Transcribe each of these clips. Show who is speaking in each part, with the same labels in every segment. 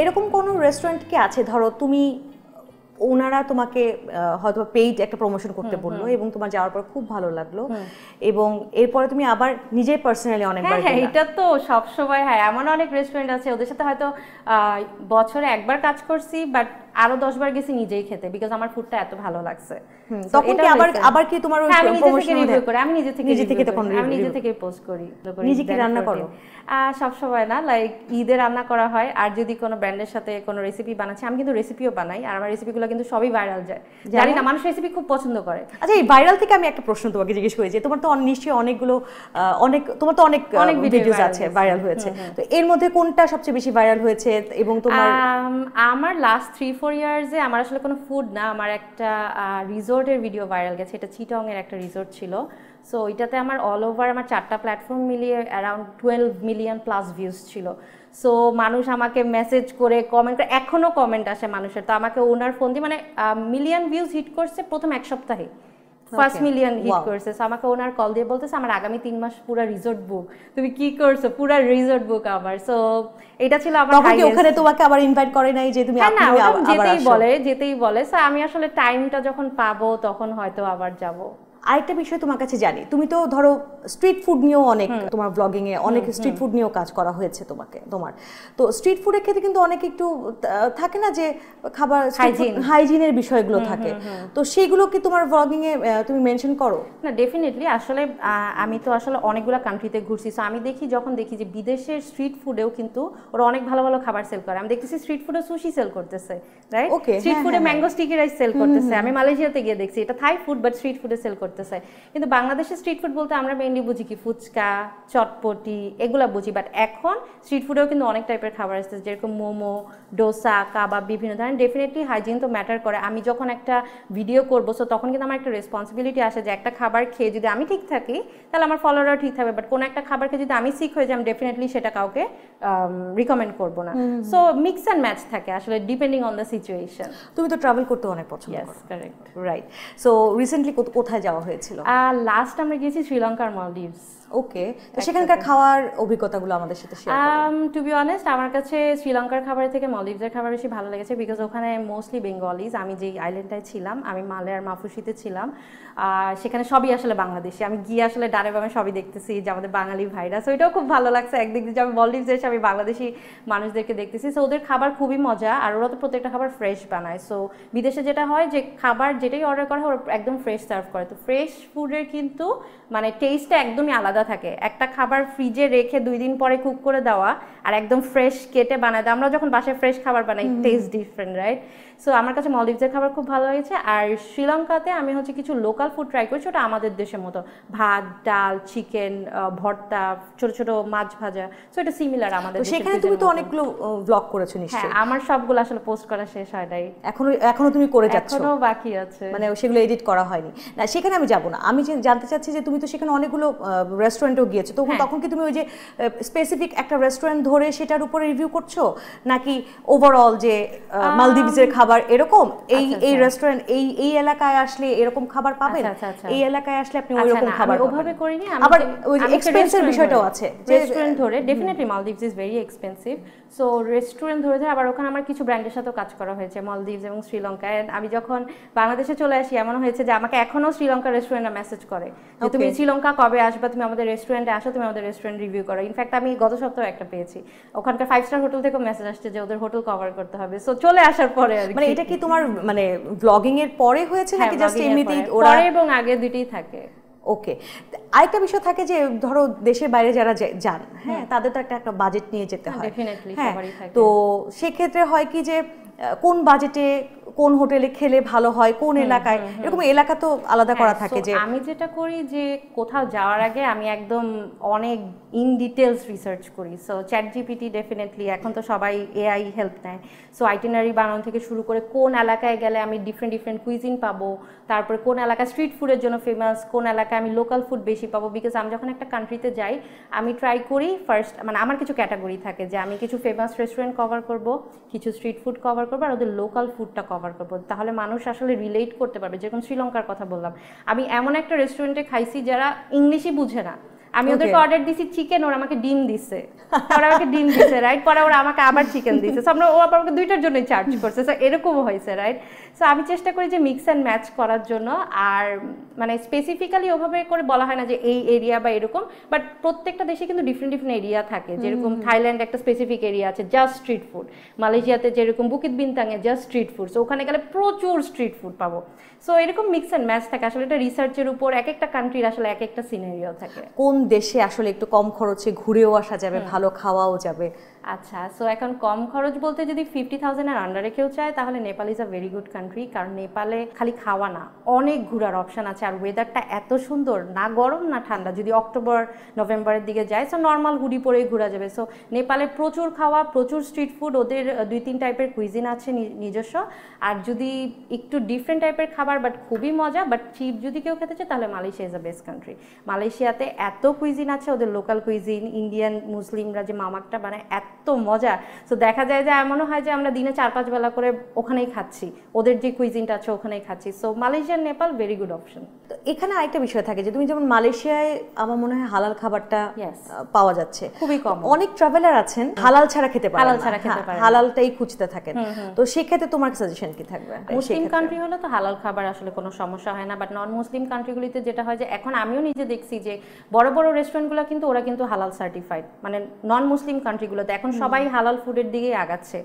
Speaker 1: এরকম কোনো রেস্টুরেন্ট কি আছে, ধরো তুমি ওনারা তোমাকে হয়তো পেইড একটা প্রমোশন করতে বললো এবং তোমার যাওয়ার পর খুব ভালো লাগলো এবং এরপরে তুমি আবার নিজে পার্সোনালি অনেকবার
Speaker 2: হ্যাঁ এটা তো সবসময়, হ্যাঁ এমন অনেক রেস্টুরেন্ট আছে ওদের সাথে হয়তো বছরে একবার কাজ করছি, বাট আরো 10 বার গেছি নিজেই খেতে, বিকজ আমার ফুডটা এত ভালো লাগছে।
Speaker 1: তখন কি আবার কি তোমার ওই
Speaker 2: প্রমোশন রিভিউ করে আমি নিজে থেকে
Speaker 1: তখন
Speaker 2: আমি নিজে থেকে পোস্ট করি।
Speaker 1: নিজে কি রান্না করো?
Speaker 2: সব সময় না, লাইক ঈদে রান্না করা হয়, আর যদি কোনো ব্র্যান্ডের সাথে কোনো রেসিপি বানাচ্ছি, আমি কিন্তু রেসিপিও বানাই, আর আমার রেসিপিগুলো কিন্তু সবই ভাইরাল যায়, জানি না মানুষ রেসিপি খুব পছন্দ করে।
Speaker 1: আচ্ছা, এই ভাইরাল থেকে আমি একটা প্রশ্ন তোমাকে জিজ্ঞেস করি যে তোমার তো নিশ্চয়ই অনেকগুলো তোমার তো অনেক ভিডিওস আছে ভাইরাল হয়েছে, তো এর মধ্যে কোনটা সবচেয়ে বেশি ভাইরাল হয়েছে? এবং তোমার
Speaker 2: আমার লাস্ট 3-4 ইয়ার্সে আমার আসলে কোনো ফুড না, আমার একটা রিসোর্টের ভিডিও ভাইরাল গেছে, এটা চিটং এর একটা রিসোর্ট ছিল। সো এটাতে আমার অল ওভার আমার 4টা প্ল্যাটফর্ম মিলিয়ে অ্যারাউন্ড 12 মিলিয়ন প্লাস ভিউজ ছিল। সো মানুষ আমাকে মেসেজ করে কমেন্ট করে, এখনও কমেন্ট আসে মানুষের, তো আমাকে ওনার ফোন দিয়ে, মানে মিলিয়ন ভিউজ হিট করছে প্রথম 1 সপ্তাহে, ফার্স্ট মিলিয়ন হিট করছে। সো আমাকে ওনার কল দিয়ে বলতেছে আমার আগামী 3 মাস পুরো রিসোর্ট বুক, তুমি কি করছো, পুরো রিসোর্ট বুক আমার। সো এটা ছিল আমার হাইয়েস্ট।
Speaker 1: ওখানে তোমাকে আবার ইনভাইট করে নাই যে তুমি
Speaker 2: যেতেই বলে। সো আমি আসলে টাইমটা যখন পাবো তখন হয়তো আবার যাব।
Speaker 1: আরেকটা বিষয় তোমার কাছে জানি, তুমি তো ধরো স্ট্রিট ফুড নিয়েও অনেক তোমার ব্লগিং এ অনেক স্ট্রিট ফুড নিয়েও কাজ করা হয়েছে তোমার, তো স্ট্রিট ফুডের ক্ষেত্রে কিন্তু অনেক একটু থাকে না যে খাবার হাইজিনের বিষয়গুলো থাকে, তো সেগুলো কি তোমার ব্লগিং এ তুমি মেনশন করো?
Speaker 2: না, ডেফিনেটলি। আসলে আমি তো আসলে অনেকগুলো কান্ট্রিতে ঘুরছি, সো আমি যখন দেখি যে বিদেশের স্ট্রিট ফুডেও কিন্তু ওরা অনেক ভালো ভালো খাবার সেল করে। আমি দেখতেছি স্ট্রিট ফুডে সুশি সেল করতেছে, রাইট? স্ট্রিট ফুডে ম্যাঙ্গো স্টিকি রাইস সেল করতেছে। আমি মালয়েশিয়াতে গিয়ে দেখছি এটা থাই ফুড, বাট স্ট্রিট ফুডে সেল করতেছে। কিন্তু বাংলাদেশের স্ট্রিট ফুড বলতে আমরা মেইনলি বুঝি কি ফুচকা, চটপটি, এগুলা বুঝি, বাট এখন স্ট্রিট ফুডেও কিন্তু অনেক টাইপের খাবার আসছে, যেরকম মোমো, ডোসা, কাবাব, বিভিন্ন ধরনের। ডেফিনেটলি হাইজিন তো ম্যাটার করে। আমি যখন একটা ভিডিও করবো, সো তখন কিন্তু আমার একটা রেসপন্সিবিলিটি আসে যে একটা খাবার খেয়ে যদি আমি ঠিক থাকি তাহলে আমার ফলোয়াররাও ঠিক থাকবে, বাট কোনো একটা খাবার খেয়ে যদি আমি সিক হয়ে যাই, আমি ডেফিনেটলি সেটা কাউকে রিকমেন্ড করবো না। সো মিক্স অ্যান্ড ম্যাচ থাকে আসলে, ডিপেন্ডিং অন দ্য সিচুয়েশন।
Speaker 1: তুমি তো ট্রাভেল করতে অনেক পছন্দ করো।
Speaker 2: Yes, correct,
Speaker 1: right. So recently কোথায় যাওয়া হয়েছিল?
Speaker 2: লাস্ট আমরা গিয়েছি শ্রীলঙ্কার মালদ্বীপস।
Speaker 1: ওকে, তো সেখানকার খাওয়ার অভিজ্ঞতাগুলো আমাদের সাথে শেয়ার করো।
Speaker 2: টু বি অনেস্ট, আমার কাছে শ্রীলঙ্কার খাবারের থেকে মালদ্বীপসের খাবার বেশি ভালো লেগেছে, বিকজ ওখানে মোস্টলি বেঙ্গলিজ। আমি যেই আইল্যান্ডটায় ছিলাম, আমি মালে আর মাফুসিতে ছিলাম, সেখানে সবই আসলে বাংলাদেশি। আমি গিয়ে আসলে ডানে বামে সবই দেখতেছি যে আমাদের বাঙালি ভাইরা, সো এটাও খুব ভালো লাগছে একদিক দিয়ে যে আমি মালদ্বীপসে এসে আমি বাংলাদেশি মানুষদেরকে দেখতেছি। সো ওদের খাবার খুবই মজা, আর ওরা তো প্রত্যেকটা খাবার ফ্রেশ বানায়। সো বিদেশে যেটা হয় যে খাবার যেটাই অর্ডার করা হয় ওরা একদম ফ্রেশ সার্ভ করে, তো ফ্রেশ ফুডের কিন্তু মানে টেস্টটা একদমই আলাদা থাকে। একটা খাবার ফ্রিজে রেখে 2 দিন পরে কুক করে দেওয়া আর একদম ফ্রেশ কেটে বানায় দেওয়া, আমরা যখন বাসায় ফ্রেশ খাবার বানাই টেস্ট ডিফারেন্ট, রাইট? সো আমার কাছে মালদ্বীপসের খাবার খুব ভালো লেগেছে। আর শ্রীলঙ্কাতে আমি কিছু লোকাল ফুড ট্রাই করেছি, ওটা আমাদের দেশের মতো, ভাত, ডাল, চিকেন, ভর্তা, ছোট ছোট মাছ ভাজা। সো এটা সিমিলার আমাদের দেশে।
Speaker 1: সেখানে তুমি তো অনেকগুলো ব্লগ করেছো নিশ্চয়ই?
Speaker 2: হ্যাঁ, আমার সবগুলো আসলে পোস্ট করা শেষ হয় নাই,
Speaker 1: এখনো তুমি করে যাচ্ছ?
Speaker 2: এখনো বাকি আছে,
Speaker 1: মানে সেগুলো এডিট করা হয়নি না। সেখানে আমি যাব না, আমি জানতে চাচ্ছি যে তুমি তো সেখানে অনেকগুলো রেস্টুরেন্টও গিয়েছো, তো তখন কি তুমি ওই যে স্পেসিফিক একটা রেস্টুরেন্ট ধরে সেটার উপরে রিভিউ করছো, নাকি ওভারঅল যে মালদ্বীপসের খাবার এরকম, এই রেস্টুরেন্ট এই এলাকায় আসলে এরকম খাবার পাবেন, এই এলাকায় আসলে আপনি ওইরকম খাবার পাবেন?
Speaker 2: ওভাবে করিনি।
Speaker 1: আবার ওই যে এক্সপেন্সের বিষয়টাও আছে,
Speaker 2: রেস্টুরেন্ট ধরে definitely Maldives is very expensive. So restaurant ধরে আবার ওখানে আমার কিছু ব্র্যান্ডের সাথেও কাজ করা হয়েছে মালদ্বীপস এবং শ্রীলঙ্কায়। আমি যখন বাংলাদেশে চলে আসি এমন হয়েছে যে আমাকে এখনো শ্রীলঙ্কার রেস্টুরেন্টে মেসেজ করে যে তুমি শ্রীলঙ্কা কবে আসবা, তুমি আমাদের রেস্টুরেন্টে আসো, তুমি আমাদের রেস্টুরেন্ট রিভিউ করো। ইনফ্যাক্ট আমি গত সপ্তাহে একটা পেয়েছি, ওখানকার 5 স্টার হোটেল থেকেও মেসেজ আসছে যে ওদের হোটেল কভার করতে হবে। সো চলে আসার পরে
Speaker 1: মানে এটা কি তোমার মানে ব্লগিং এর পরে হয়েছে নাকি জাস্ট এমনিতেই?
Speaker 2: ওরা পরে এবং আগে দুটোই থাকে।
Speaker 1: ওকে, আরেকটা বিষয় থাকে যে ধরো দেশের বাইরে যারা যান, হ্যাঁ, তাদের তো একটা বাজেট নিয়ে যেতে হয়, হ্যাঁ, তো সেক্ষেত্রে হয় কি যে কোন বাজেটে কোন হোটেলে খেলে ভালো হয়, কোন এলাকায়, এরকম এলাকা তো আলাদা করা থাকে। যে
Speaker 2: আমি যেটা করি যে কোথাও যাওয়ার আগে আমি একদম অনেক ইন ডিটেলস রিসার্চ করি। সো চ্যাট জিপিটি ডেফিনেটলি, এখন তো সবাই এআই হেল্প নেয়। সো আইটিনারি বানানো থেকে শুরু করে কোন এলাকায় গেলে আমি ডিফারেন্ট কুইজিন পাবো, তারপরে কোন এলাকা স্ট্রিট ফুডের জন্য ফেমাস, কোন এলাকায় আমি লোকাল ফুড বেশি পাবো। বিকজ আমি যখন একটা কান্ট্রিতে যাই আমি ট্রাই করি ফার্স্ট, মানে আমার কিছু ক্যাটাগরি থাকে যে আমি কিছু ফেমাস রেস্টুরেন্ট কভার করব, কিছু স্ট্রিট ফুড কভার করবো, আর ওদের লোকাল ফুডটা কভার করবো, তাহলে মানুষ আসলে রিলেট করতে পারবে। যেরকম শ্রীলঙ্কার কথা বললাম, আমি এমন একটা রেস্টুরেন্টে খাইছি যারা ইংলিশই বুঝে না, আমি ওদেরকে অর্ডার দিছি চিকেন, ওরা আমাকে ডিম দিছে, ওরা আমাকে ডিম দিছে, রাইট? পরে ওরা আমাকে আবার চিকেন দিছে, সো আমরা ও আমাকে দুইটার জন্যই চার্জ করছে, সো এরকমও হয়েছে, রাইট? সো আমি চেষ্টা করি যে মিক্স অ্যান্ড ম্যাচ করার জন্য। আর মানে স্পেসিফিক্যালি ওভাবে করে বলা হয় না যে এই এরিয়া বা এরকম, বাট প্রত্যেকটা দেশে কিন্তু ডিফারেন্ট ডিফারেন্ট এরিয়া থাকে। যেরকম থাইল্যান্ড একটা স্পেসিফিক এরিয়া আছে জাস্ট স্ট্রিট ফুড, মালয়েশিয়াতে যেরকম বুকিত বিনতাংয়ে জাস্ট স্ট্রিট ফুড, সো ওখানে গেলে প্রচুর স্ট্রিট ফুড পাবো। সো এরকম মিক্স অ্যান্ড ম্যাচ থাকে। আসলে এটা রিসার্চের উপর, এক একটা কান্ট্রির আসলে এক একটা সিনারিও থাকে।
Speaker 1: কোন দেশে আসলে একটু কম খরচে ঘুরেও আসা যাবে, ভালো খাওয়াও যাবে?
Speaker 2: আচ্ছা, সো এখন কম খরচ বলতে যদি 50,000 এর আন্ডারে কেউ চায় তাহলে Nepal is a very good country, কারণ নেপালে খালি খাওয়া না, অনেক ঘোরার অপশন আছে। আর ওয়েদারটা এত সুন্দর, না গরম না ঠান্ডা। যদি অক্টোবর নভেম্বরের দিকে যায় সো নর্মাল হুডি পরেই ঘোরা যাবে। সো নেপালে প্রচুর খাওয়া, প্রচুর স্ট্রিট ফুড, ওদের 2-3 টাইপের কুইজিন আছে নিজস্ব। আর যদি একটু ডিফারেন্ট টাইপের খাবার বাট খুবই মজা, বাট চিপ যদি কেউ খেতে চায় তাহলে Malaysia is a best country. মালয়েশিয়াতে এত কুইজিন আছে, ওদের লোকাল কুইজিন, ইন্ডিয়ান মুসলিমরা যে মামাকটা বানায় এত মজা। সো দেখা যায় যে এমনও হয় যে আমরা দিনে 4-5 বেলা করে ওখানেই খাচ্ছি, ওদের যে কুইজিনটা আছে ওখানেই খাচ্ছি। So Malaysia Nepal very good option.
Speaker 1: তো এখানে আরেকটা বিষয় থাকে যে তুমি যেমন মালয়েশিয়ায় আমার মনে হয় হালাল খাবারটা পাওয়া যাচ্ছে
Speaker 2: খুবই কম।
Speaker 1: অনেক ট্রাভেলার আছেন হালাল ছাড়া খেতে পারেন,
Speaker 2: হালাল ছাড়া খেতে পারেন,
Speaker 1: হালালটাই খুঁজতে থাকেন। তো সেক্ষেত্রে তোমার সাজেশন কি থাকবে?
Speaker 2: মুসলিম কান্ট্রি হলে তো হালাল খাবার আসলে কোনো সমস্যা হয় না, বাট নন মুসলিম কান্ট্রিগুলিতে যেটা হয় যে এখন আমিও নিজে দেখছি যে বড় বড় রেস্টুরেন্টগুলো কিন্তু ওরা কিন্তু হালাল সার্টিফাইড, মানে নন মুসলিম কান্ট্রিগুলোতে এখন সবাই হালাল ফুডের দিকেই আগাচ্ছে।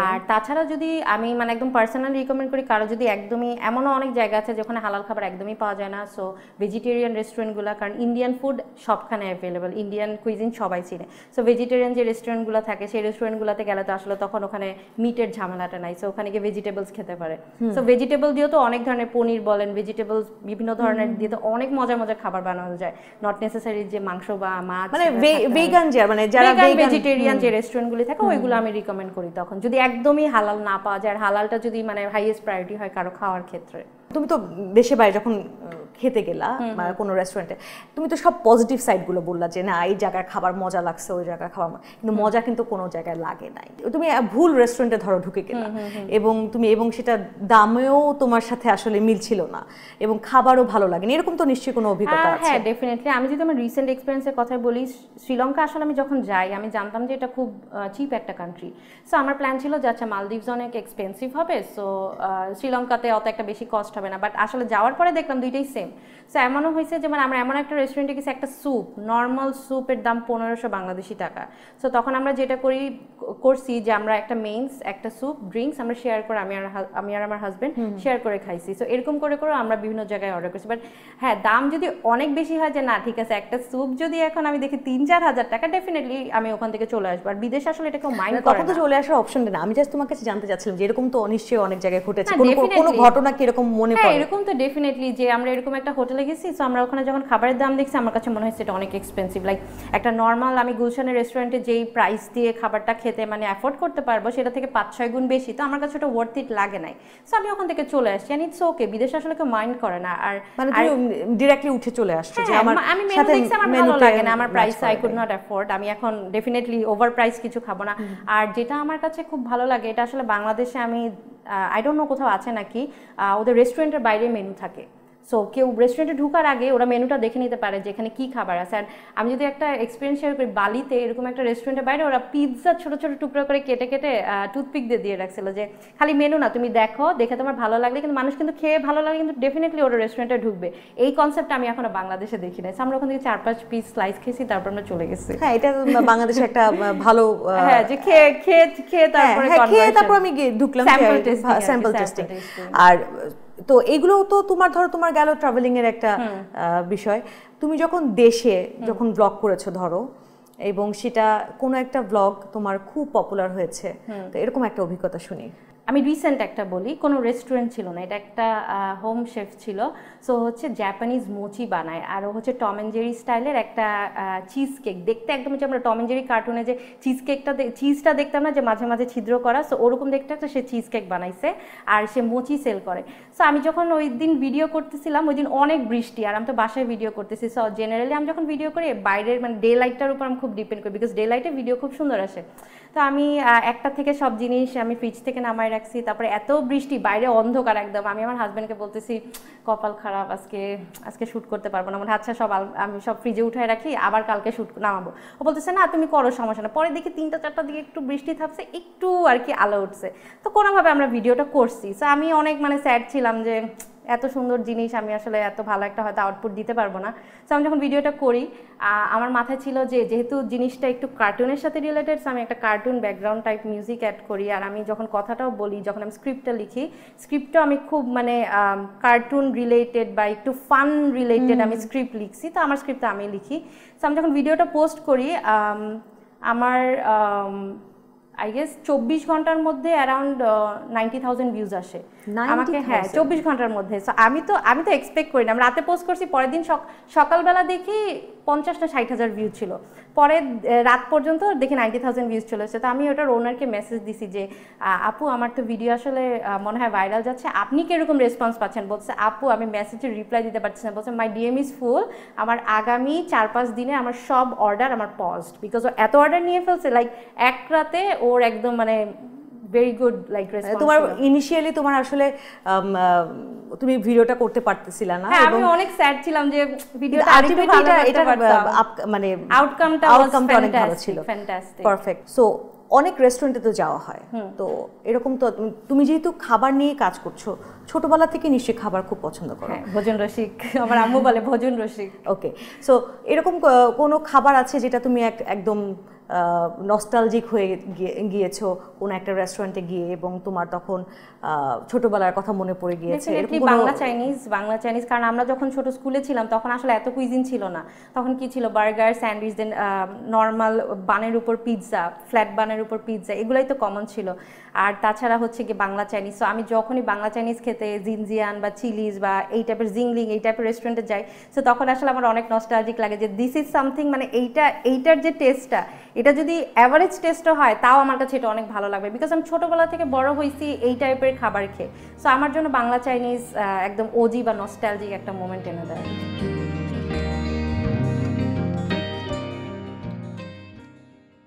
Speaker 2: আর তাছাড়া যদি আমি মানে একদম পার্সোনালি রিকমেন্ড করি কারো যদি একদমই, এমনও অনেক জায়গা আছে যেখানে হালাল খাবার একদমই পাওয়া যায় না, সো ভেজিটেরিয়ান রেস্টুরেন্টগুলো, কারণ ইন্ডিয়ান ফুড সবখানে অ্যাভেলেবল, ইন্ডিয়ান কুইজিন সবাই চিনে। সো ভেজিটেরিয়ান যে রেস্টুরেন্টগুলো থাকে সেই রেস্টুরেন্টগুলোতে গেলে তো আসলে তখন ওখানে মিটের ঝামেলাটা নাই, সো ওখানে গিয়ে ভেজিটেবলস খেতে পারে। সো ভেজিটেবল দিয়েও তো অনেক ধরনের, পনির বলেন, ভেজিটেবলস বিভিন্ন ধরনের দিয়ে তো অনেক মজার মজার খাবার বানানো যায়, নট নেসেসারি যে মাংস বা মাছ,
Speaker 1: মানে ভেগান মানে যারা
Speaker 2: ভেজিটেরিয়ান যে রেস্টুরেন্টগুলি থাকে ওইগুলো আমি রিকমেন্ড করি তখন, যদি একদমই হালাল না পাওয়া যায়। আর হালালটা যদি মানে হাইয়েস্ট প্রায়োরিটি হয় কারো খাওয়ার ক্ষেত্রে।
Speaker 1: তুমি তো দেশে বাইরে যখন খেতে গেলা বা কোনো রেস্টুরেন্টে, তুমি তো সব পজিটিভ সাইডগুলো বললা যে না এই জায়গার খাবার মজা লাগছে, ওই জায়গার খাবার, কিন্তু মজা কিন্তু কোনো জায়গায় লাগে নাই। তুমি ভুল রেস্টুরেন্টে ধরো ঢুকে গেলা এবং সেটা দামেও তোমার সাথে আসলে মিল ছিল না এবং খাবারও ভালো লাগেনি, এরকম তো নিশ্চয়ই কোনো অভিজ্ঞতা আছে?
Speaker 2: হ্যাঁ, ডেফিনেটলি। আমি যদি আমার রিসেন্ট এক্সপিরিয়েন্সের কথা বলি, শ্রীলঙ্কা আসলে আমি যখন যাই আমি জানতাম যে এটা খুব চিপ একটা কান্ট্রি। সো আমার প্ল্যান ছিল যে আচ্ছা মালদ্বীপস অনেক এক্সপেন্সিভ হবে, সো শ্রীলঙ্কাতে অত একটা বেশি কস্ট হবে না, বাট আসলে যাওয়ার পরে দেখলাম দুইটাই সেম। সো এমনও হয়েছে যে মানে আমরা এমন একটা রেস্টুরেন্টে গেছি, একটা স্যুপ, নর্মাল স্যুপের দাম 1500 বাংলাদেশি টাকা। সো তখন আমরা যেটা করছি যে আমরা একটা মেইনস, একটা স্যুপ, ড্রিঙ্কস আমরা শেয়ার করে, আমি আর আমার হাজবেন্ড শেয়ার করে খাইছি। সো এরকম করে করে আমরা বিভিন্ন জায়গায় অর্ডার করছি। বাট হ্যাঁ, দাম যদি অনেক বেশি হয় যে না ঠিক আছে একটা স্যুপ যদি এখন আমি দেখি 3-4 হাজার টাকা, ডেফিনেটলি আমি ওখান থেকে চলে আসবো। আর বিদেশে আসলে এটা কেউ মাইন্ড করে না,
Speaker 1: তখন তো চলে আসার অপশনটা না। আমি জাস্ট তোমার কাছে জানতে চাচ্ছিলাম যে এরকম তো নিশ্চয়ই অনেক জায়গায় ঘটেছে, কোনো ঘটনা কি এরকম মনে পড়ে?
Speaker 2: হ্যাঁ, এরকম তো ডেফিনেটলি, যে আমরা এরকম একটা হোটেলে গেছি, সো আমরা ওখানে যখন খাবারের দাম দেখছি আমার কাছে মনে হয়েছে এটা অনেক এক্সপেন্সিভ। লাইক একটা নর্মাল আমি গুলশানের রেস্টুরেন্টে যেই প্রাইস দিয়ে খাবারটা খেতে মানে অ্যাফোর্ড করতে পারবো সেটা থেকে 5-6 গুণ বেশি, তো আমার কাছে ওটা ওয়ার্থ ইট লাগে নাই। সো আমি ওখান থেকে চলে আসছি, এন্ড ইটস ওকে। বিদেশে আসলে কেউ মাইন্ড করে না। আর
Speaker 1: মানে তুমি ডাইরেক্টলি উঠে চলে আসছো যে আমার
Speaker 2: আমি মেনু দেখছি, আমার ভালো লাগে না, আমার price I could not afford, আমি এখন ডেফিনেটলি ওভার প্রাইস কিছু খাবো না। আর যেটা আমার কাছে খুব ভালো লাগে, এটা আসলে বাংলাদেশে আমি আই ডোন্ট নো কোথাও আছে নাকি, ওদের রেস্টুরেন্টের বাইরে মেনু থাকে। সো কেউ রেস্টুরেন্টে ঢোকার আগে ওরা মেনুটা দেখে নিতে পারে যে এখানে কী খাবার আছে। আর আমি যদি একটা এক্সপিরিয়েন্স শেয়ার করি, বালিতে এরকম একটা রেস্টুরেন্টের বাইরে ওরা পিৎজা ছোটো ছোটো টুকরো করে কেটে কেটে টুথপিক দিয়ে রাখছিল, যে খালি মেনু না, তুমি দেখে তোমার ভালো লাগলে, কিন্তু মানুষ কিন্তু খেয়ে ভালো লাগে কিন্তু ডেফিনেটলি ওরা রেস্টুরেন্টে ঢুকবে। এই কনসেপ্টটা আমি এখনো বাংলাদেশে দেখি নাই। আমরা ওখান থেকে 4-5 পিস স্লাইস খেয়েছি, তারপর আমরা চলে গেছি।
Speaker 1: হ্যাঁ, এটা বাংলাদেশে একটা ভালো,
Speaker 2: হ্যাঁ, যে খেয়ে
Speaker 1: তারপর আমি ঢুকলাম স্যাম্পল টেস্টিং। আর তো এগুলো তো তোমার গেল ট্রাভেলিং এর একটা বিষয়। তুমি যখন দেশে যখন ব্লগ করেছো ধরো, এবং সেটা কোনো একটা ব্লগ তোমার খুব পপুলার হয়েছে, তো এরকম একটা অভিজ্ঞতা শুনি।
Speaker 2: আমি রিসেন্ট একটা বলি, কোনো রেস্টুরেন্ট ছিল না, এটা একটা হোম শেফ ছিল। সো হচ্ছে জাপানিজ মোচি বানায়, আর হচ্ছে টম অ্যান্ড জেরি স্টাইলের একটা চিজ কেক, দেখতে একদম যে আমরা টম অ্যান্ড জেরি কার্টুনে যে চিজটা দেখতাম না যে মাঝে মাঝে ছিদ্র করা, সো ওরকম দেখতে একটা সে চিজ কেক বানাইছে আর সে মোচি সেল করে। সো আমি যখন ওই দিন ভিডিও করতেছিলাম, ওই দিন অনেক বৃষ্টি, আর আমি তো বাসায় ভিডিও করতেছি। সো জেনারেলি আমি যখন ভিডিও করি বাইরের মানে ডে লাইটটার উপর আমি খুব ডিপেন্ড করি, বিকজ ডে লাইটে ভিডিও খুব সুন্দর আসে। তো আমি একটা থেকে সব জিনিস আমি ফ্রিজ থেকে নামায় রাখছি, তারপরে এত বৃষ্টি, বাইরে অন্ধকার একদম, আমি আমার হাজব্যান্ডকে বলতেছি কপাল খারাপ, আজকে শ্যুট করতে পারবো না। মানে আচ্ছা আমি সব ফ্রিজে উঠায় রাখি, আবার কালকে শ্যুট নামাবো। ও বলতেছে না তুমি করো, সমস্যা না। পরে দেখি 3টা-4টার দিকে একটু বৃষ্টি থামছে, একটু আর কি আলো উঠছে, তো কোনোভাবে আমরা ভিডিওটা করছি। সো আমি অনেক মানে স্যাড ছিলাম যে এত সুন্দর জিনিস আমি আসলে এত ভালো একটা হয়তো আউটপুট দিতে পারবো না। সো আমি যখন ভিডিওটা করি আমার মাথায় ছিল যে যেহেতু জিনিসটা একটু কার্টুনের সাথে রিলেটেড, সো আমি একটা cartoon background type music add করি। আর আমি যখন কথাটাও বলি, যখন আমি স্ক্রিপ্টটা লিখি, স্ক্রিপ্টটাও আমি খুব মানে কার্টুন রিলেটেড বা একটু ফান রিলেটেড আমি স্ক্রিপ্ট লিখছি, তো আমার স্ক্রিপ্টটা আমি লিখি। সো আমি যখন ভিডিওটা পোস্ট করি আমার আই গেস 24 ঘন্টার মধ্যে অ্যারাউন্ড 90,000 ভিউজ আসে আমাকে। হ্যাঁ 24 ঘন্টার মধ্যে। সো আমি তো এক্সপেক্ট করি না। আমি রাতে পোস্ট করছি, পরের দিন সকালবেলা দেখি 50,000-60,000 ভিউ ছিল, পরে রাত পর্যন্ত দেখি 90,000 ভিউজ চলে এসেছে। তো আমি ওটার ওনারকে মেসেজ দিছি যে আপু আমার তো ভিডিও আসলে মনে হয় ভাইরাল যাচ্ছে, আপনি কীরকম রেসপন্স পাচ্ছেন? বলছে আপু আমি মেসেজের রিপ্লাই দিতে পারছি না। বলছে মাই ডিএম ইজ ফুল, আমার আগামী 4-5 দিনে আমার সব অর্ডার আমার পজড, বিকজ ও এত অর্ডার নিয়ে ফেলছে, লাইক এক রাতে ওর একদম মানে ভেরি গুড লাইক রেসপন্স।
Speaker 1: তোমার ইনিশিয়ালি তোমার আসলে তুমি ভিডিওটা করতে পারতেছিলা না,
Speaker 2: হ্যাঁ আমি অনেক স্যাড ছিলাম যে ভিডিওটা আরেকটু ভালো করতে পারতাম,
Speaker 1: মানে
Speaker 2: আউটকামটা
Speaker 1: অনেক ভালো ছিল,
Speaker 2: ফ্যান্টাস্টিক,
Speaker 1: পারফেক্ট। সো অনেক রেস্টুরেন্টে তো যাওয়া হয়, তো এরকম তো তুমি যেহেতু খাবার নিয়ে কাজ করছো, ছোটবেলা থেকে নিশ্চয়ই খাবার খুব পছন্দ করো।
Speaker 2: হ্যাঁ ভোজন রসিক, আমার আম্মু বলে ভোজন রসিক।
Speaker 1: ওকে, সো এরকম কোনো খাবার আছে যেটা তুমি একদম নস্টালজিক হয়ে গিয়েছো কোনো একটা রেস্টুরেন্টে গিয়ে এবং তোমার তখন ছোটবেলার কথা মনে পড়ে গিয়েছে?
Speaker 2: বাংলা চাইনিজ, কারণ আমরা যখন ছোট স্কুলে ছিলাম তখন আসলে এত কুইজিন ছিল না। তখন কি ছিল, বার্গার, স্যান্ডউইচ, দেন নর্মাল বানের উপর পিৎজা, ফ্ল্যাট বানের উপর পিৎজা, এগুলাই তো কমন ছিল। আর তাছাড়া হচ্ছে কি বাংলা চাইনিজ। সো আমি যখনই বাংলা চাইনিজ খেতে জিনজিয়ান বা চিলিজ বা এই টাইপের জিংলিং এই টাইপের রেস্টুরেন্টে যাই, সো তখন আসলে আমার অনেক নস্টালজিক লাগে যে দিস ইজ সামথিং, মানে এইটার যে টেস্টটা, এটা যদি অ্যাভারেজ টেস্টও হয় তাও আমার কাছে এটা অনেক ভালো লাগবে, বিকজ আমি ছোটোবেলা থেকে বড় হয়েছি এই টাইপের খাবার খেয়ে। সো আমার জন্য বাংলা চাইনিজ একদম ওজি বা নস্টালজিক একটা মোমেন্ট এনে দেয়।